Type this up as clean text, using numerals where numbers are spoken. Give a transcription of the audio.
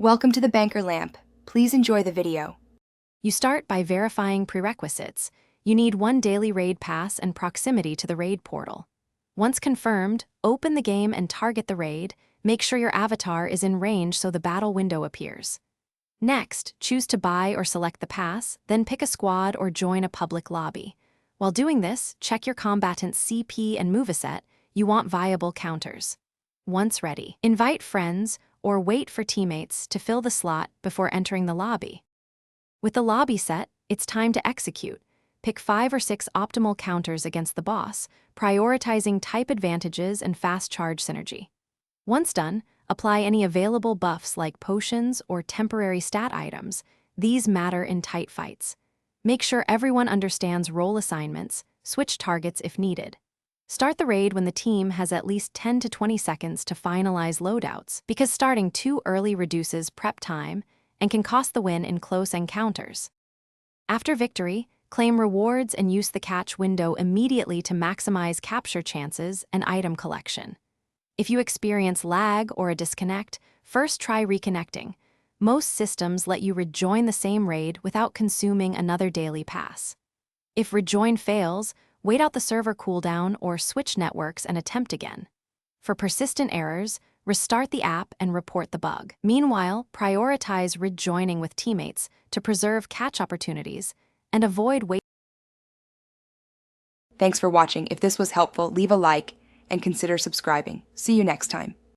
Welcome to the Banker Lamp. Please enjoy the video. You start by verifying prerequisites. You need one daily raid pass and proximity to the raid portal. Once confirmed, open the game and target the raid. Make sure your avatar is in range so the battle window appears. Next, choose to buy or select the pass, then pick a squad or join a public lobby. While doing this, check your combatant's CP and moveset. You want viable counters. Once ready, invite friends or wait for teammates to fill the slot before entering the lobby. With the lobby set, it's time to execute. Pick 5 or 6 optimal counters against the boss, prioritizing type advantages and fast charge synergy. Once done, apply any available buffs like potions or temporary stat items. These matter in tight fights. Make sure everyone understands role assignments, switch targets if needed. Start the raid when the team has at least 10 to 20 seconds to finalize loadouts, because starting too early reduces prep time and can cost the win in close encounters. After victory, claim rewards and use the catch window immediately to maximize capture chances and item collection. If you experience lag or a disconnect, first try reconnecting. Most systems let you rejoin the same raid without consuming another daily pass. If rejoin fails, wait out the server cooldown or switch networks and attempt again. For persistent errors, restart the app and report the bug. Meanwhile, prioritize rejoining with teammates to preserve catch opportunities and avoid wait. Thanks for watching. If this was helpful, leave a like and consider subscribing. See you next time.